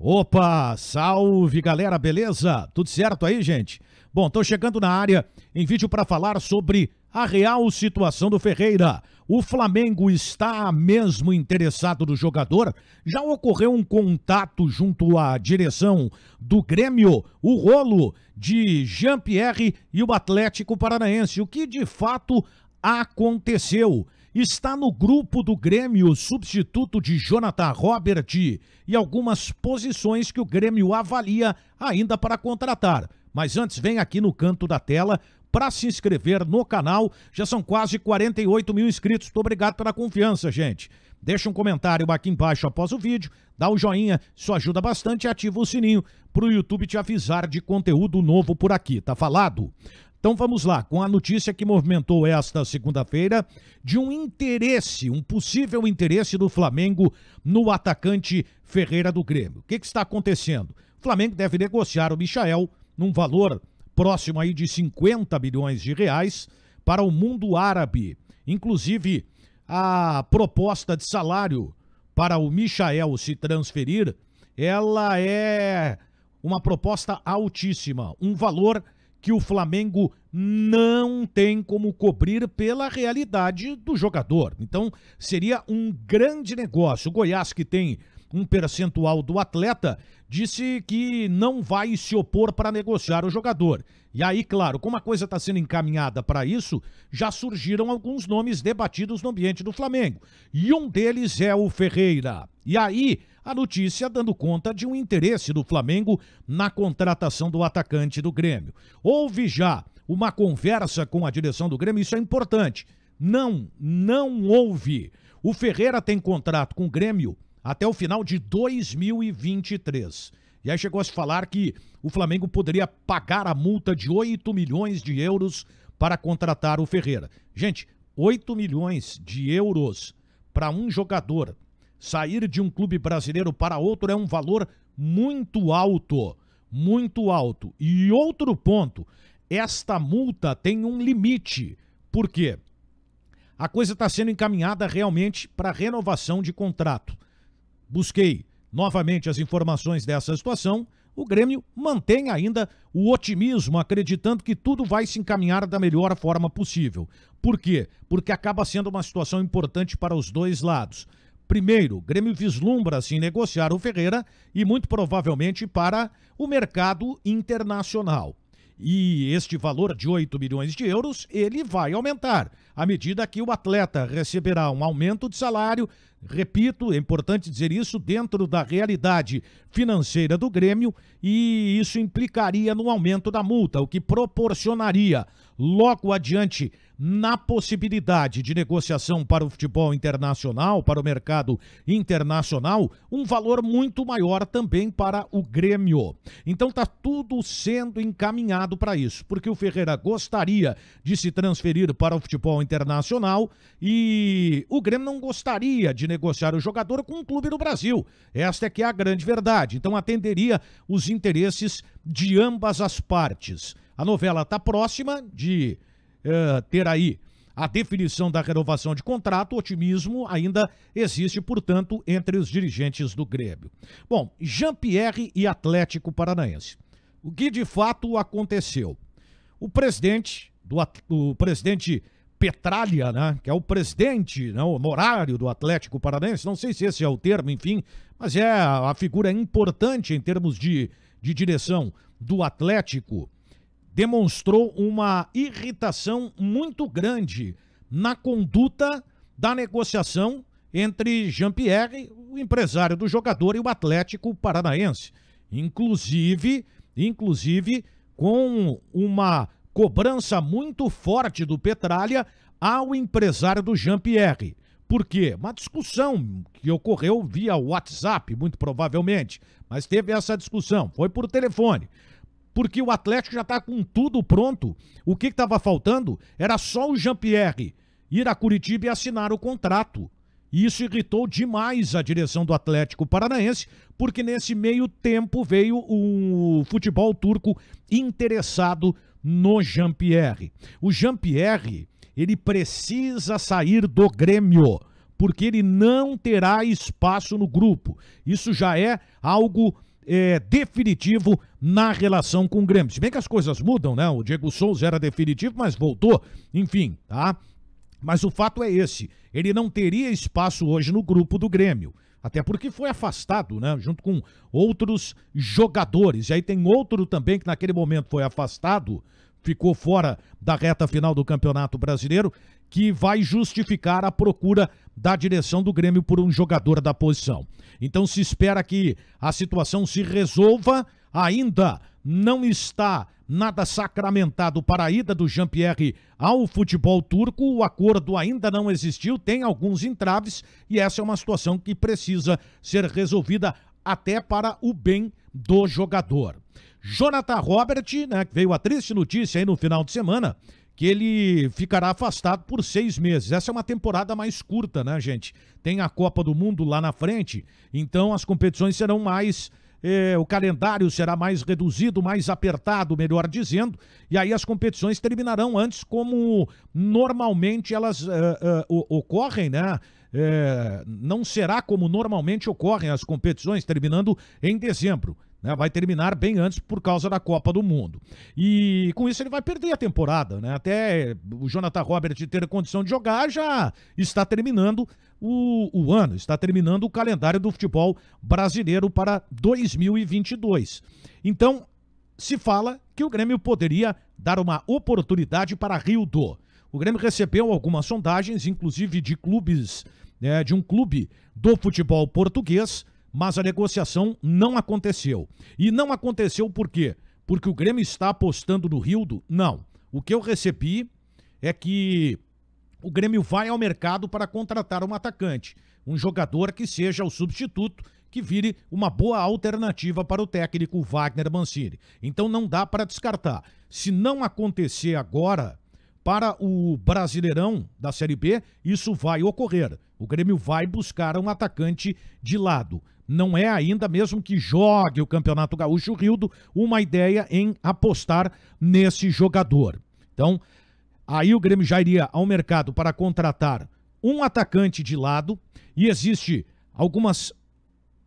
Opa, salve galera, beleza? Tudo certo aí, gente? Bom, tô chegando na área em vídeo para falar sobre a real situação do Ferreira. O Flamengo está mesmo interessado no jogador? Já ocorreu um contato junto à direção do Grêmio, o rolo de Jean-Pierre e o Atlético Paranaense. O que de fato aconteceu? Está no grupo do Grêmio substituto de Jonathan Robert e algumas posições que o Grêmio avalia ainda para contratar. Mas antes, vem aqui no canto da tela para se inscrever no canal. Já são quase 48 mil inscritos. Muito obrigado pela confiança, gente. Deixa um comentário aqui embaixo após o vídeo, dá o joinha, isso ajuda bastante e ativa o sininho para o YouTube te avisar de conteúdo novo por aqui, tá falado? Então vamos lá, com a notícia que movimentou esta segunda-feira de um interesse, um possível interesse do Flamengo no atacante Ferreira do Grêmio. O que está acontecendo? O Flamengo deve negociar o Michael num valor próximo aí de 50 milhões de reais para o mundo árabe. Inclusive, a proposta de salário para o Michael se transferir, ela é uma proposta altíssima, um valor que o Flamengo não tem como cobrir pela realidade do jogador. Então, seria um grande negócio. O Goiás, que tem um percentual do atleta, disse que não vai se opor para negociar o jogador. E aí, claro, como a coisa está sendo encaminhada para isso, já surgiram alguns nomes debatidos no ambiente do Flamengo. E um deles é o Ferreira. E aí, a notícia dando conta de um interesse do Flamengo na contratação do atacante do Grêmio. Houve já uma conversa com a direção do Grêmio, isso é importante. Não houve. O Ferreira tem contrato com o Grêmio até o final de 2023. E aí chegou a se falar que o Flamengo poderia pagar a multa de 8 milhões de euros para contratar o Ferreira. Gente, 8 milhões de euros para um jogador sair de um clube brasileiro para outro é um valor muito alto, muito alto. E outro ponto, esta multa tem um limite. Por quê? A coisa está sendo encaminhada realmente para renovação de contrato. Busquei novamente as informações dessa situação. O Grêmio mantém ainda o otimismo, acreditando que tudo vai se encaminhar da melhor forma possível. Por quê? Porque acaba sendo uma situação importante para os dois lados. Primeiro, o Grêmio vislumbra assim negociar o Ferreira e muito provavelmente para o mercado internacional. E este valor de 8 milhões de euros, ele vai aumentar à medida que o atleta receberá um aumento de salário. Repito, é importante dizer isso, dentro da realidade financeira do Grêmio, e isso implicaria no aumento da multa, o que proporcionaria logo adiante na possibilidade de negociação para o futebol internacional, para o mercado internacional, um valor muito maior também para o Grêmio. Então está tudo sendo encaminhado para isso, porque o Ferreira gostaria de se transferir para o futebol internacional e o Grêmio não gostaria de negociar o jogador com um clube no Brasil. Esta é que é a grande verdade. Então atenderia os interesses de ambas as partes. A novela está próxima de ter aí a definição da renovação de contrato. O otimismo ainda existe, portanto, entre os dirigentes do Grêmio. Bom, Jean-Pierre e Atlético Paranaense. O que de fato aconteceu? O presidente Petralha, né, que é o presidente, né, honorário do Atlético Paranaense, não sei se esse é o termo, enfim, mas é a figura importante em termos de direção do Atlético, demonstrou uma irritação muito grande na conduta da negociação entre Jean-Pierre, o empresário do jogador, e o Atlético Paranaense. Inclusive com uma cobrança muito forte do Petralha ao empresário do Jean-Pierre. Por quê? Uma discussão que ocorreu via WhatsApp, muito provavelmente, mas teve essa discussão, foi por telefone. Porque o Atlético já está com tudo pronto. O que estava faltando era só o Jean-Pierre ir a Curitiba e assinar o contrato. E isso irritou demais a direção do Atlético Paranaense, porque nesse meio tempo veio o futebol turco interessado no Jean-Pierre. O Jean-Pierre, ele precisa sair do Grêmio, porque ele não terá espaço no grupo. Isso já é algo definitivo na relação com o Grêmio. Se bem que as coisas mudam, né? O Diego Souza era definitivo, mas voltou, enfim, tá? Mas o fato é esse, ele não teria espaço hoje no grupo do Grêmio, até porque foi afastado, né? Junto com outros jogadores. E aí tem outro também que naquele momento foi afastado, ficou fora da reta final do Campeonato Brasileiro, que vai justificar a procura da direção do Grêmio por um jogador da posição. Então se espera que a situação se resolva, ainda não está nada sacramentado para a ida do Jean-Pierre ao futebol turco, o acordo ainda não existiu, tem alguns entraves e essa é uma situação que precisa ser resolvida até para o bem do jogador. Jonathan Robert, né, veio a triste notícia aí no final de semana, que ele ficará afastado por 6 meses. Essa é uma temporada mais curta, né, gente? Tem a Copa do Mundo lá na frente, então as competições serão mais... o calendário será mais reduzido, mais apertado, melhor dizendo, e aí as competições terminarão antes, como normalmente elas ocorrem, né? Não será como normalmente ocorrem as competições, terminando em dezembro. Vai terminar bem antes por causa da Copa do Mundo. E com isso ele vai perder a temporada, né? Até o Jonathan Robert ter condição de jogar, já está terminando o ano, está terminando o calendário do futebol brasileiro para 2022. Então, se fala que o Grêmio poderia dar uma oportunidade para Rildo. O Grêmio recebeu algumas sondagens, inclusive de clubes, de um clube do futebol português, mas a negociação não aconteceu. E não aconteceu por quê? Porque o Grêmio está apostando no Rildo? Não. O que eu recebi é que o Grêmio vai ao mercado para contratar um atacante, um jogador que seja o substituto, que vire uma boa alternativa para o técnico Wagner Mancini. Então não dá para descartar. Se não acontecer agora, para o Brasileirão da Série B, isso vai ocorrer. O Grêmio vai buscar um atacante de lado. Não é ainda, mesmo que jogue o Campeonato Gaúcho, o Rildo, uma ideia em apostar nesse jogador. Então, aí o Grêmio já iria ao mercado para contratar um atacante de lado e existe algumas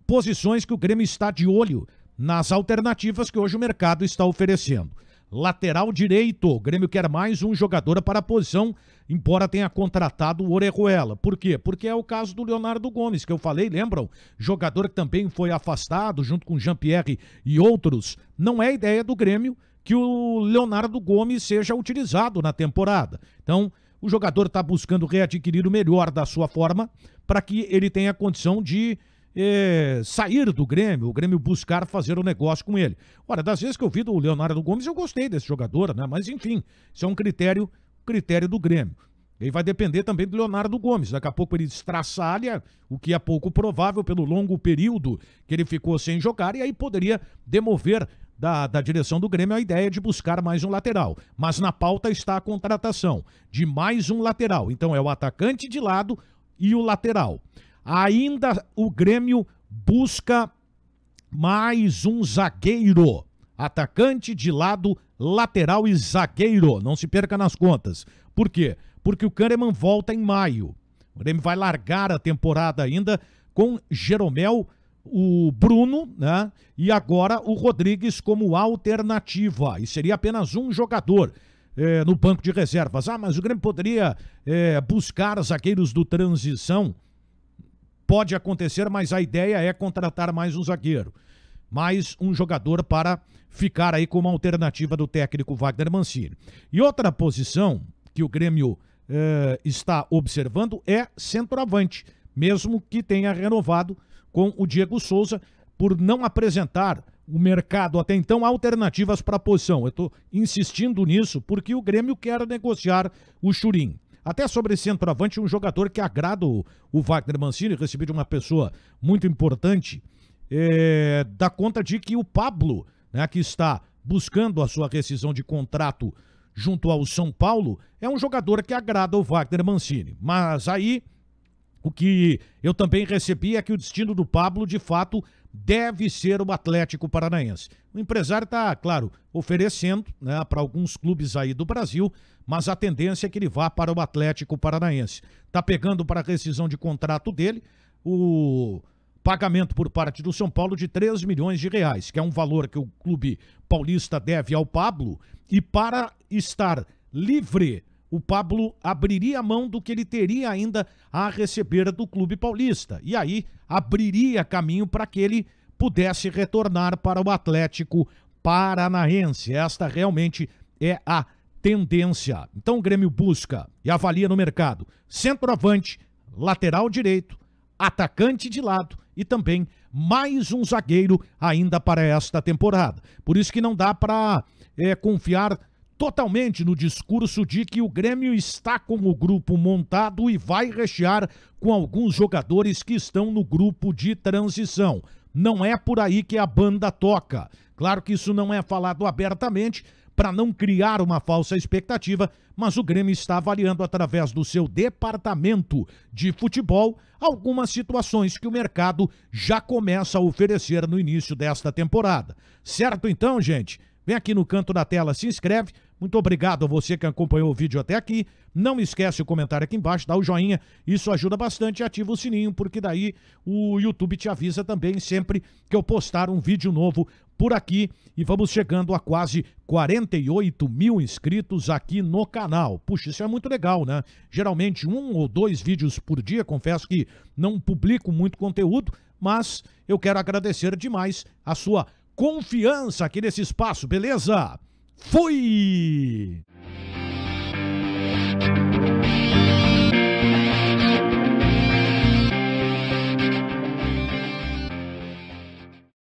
posições que o Grêmio está de olho nas alternativas que hoje o mercado está oferecendo. Lateral direito, o Grêmio quer mais um jogador para a posição, embora tenha contratado o Orejuela. Por quê? Porque é o caso do Leonardo Gomes, que eu falei, lembram? Jogador que também foi afastado, junto com Jean-Pierre e outros. Não é ideia do Grêmio que o Leonardo Gomes seja utilizado na temporada. Então, o jogador está buscando readquirir o melhor da sua forma para que ele tenha condição de sair do Grêmio, o Grêmio buscar fazer o negócio com ele. Ora, das vezes que eu vi do Leonardo Gomes, eu gostei desse jogador, né? Mas enfim, isso é um critério do Grêmio. Ele vai depender também do Leonardo Gomes. Daqui a pouco ele estraçalha, o que é pouco provável pelo longo período que ele ficou sem jogar, e aí poderia demover da direção do Grêmio a ideia de buscar mais um lateral. Mas na pauta está a contratação de mais um lateral. Então é o atacante de lado e o lateral. Ainda o Grêmio busca mais um zagueiro. Atacante de lado, lateral e zagueiro. Não se perca nas contas. Por quê? Porque o Kahneman volta em maio. O Grêmio vai largar a temporada ainda com Jeromel, o Bruno, né? E agora o Rodrigues como alternativa. E seria apenas um jogador no banco de reservas. Ah, mas o Grêmio poderia buscar zagueiros do transição. Pode acontecer, mas a ideia é contratar mais um zagueiro. Mais um jogador para ficar aí como alternativa do técnico Wagner Mancini. E outra posição que o Grêmio está observando é centroavante, mesmo que tenha renovado com o Diego Souza, por não apresentar o mercado até então alternativas para a posição. Eu estou insistindo nisso porque o Grêmio quer negociar o Churin. Até sobre centroavante, um jogador que agrada o Wagner Mancini, recebi de uma pessoa muito importante, dá conta de que o Pablo, né, que está buscando a sua rescisão de contrato junto ao São Paulo, é um jogador que agrada o Wagner Mancini. Mas aí, o que eu também recebi é que o destino do Pablo, de fato, deve ser o Atlético Paranaense. O empresário está, claro, oferecendo, né, para alguns clubes aí do Brasil, mas a tendência é que ele vá para o Atlético Paranaense. Está pegando para a rescisão de contrato dele, o pagamento por parte do São Paulo de 3 milhões de reais, que é um valor que o clube paulista deve ao Pablo, e para estar livre, o Pablo abriria mão do que ele teria ainda a receber do clube paulista, e aí abriria caminho para que ele pudesse retornar para o Atlético Paranaense. Esta realmente é a tendência. Então o Grêmio busca e avalia no mercado centroavante, lateral direito, atacante de lado e também mais um zagueiro ainda para esta temporada. Por isso que não dá para confiar totalmente no discurso de que o Grêmio está com o grupo montado e vai rechear com alguns jogadores que estão no grupo de transição. Não é por aí que a banda toca. Claro que isso não é falado abertamente para não criar uma falsa expectativa, mas o Grêmio está avaliando através do seu departamento de futebol algumas situações que o mercado já começa a oferecer no início desta temporada. Certo então, gente? Vem aqui no canto da tela, se inscreve. Muito obrigado a você que acompanhou o vídeo até aqui. Não esquece o comentário aqui embaixo, dá o joinha. Isso ajuda bastante e ativa o sininho, porque daí o YouTube te avisa também sempre que eu postar um vídeo novo por aqui. E vamos chegando a quase 48 mil inscritos aqui no canal. Puxa, isso é muito legal, né? Geralmente 1 ou 2 vídeos por dia. Confesso que não publico muito conteúdo, mas eu quero agradecer demais a sua confiança aqui nesse espaço, beleza? Fui!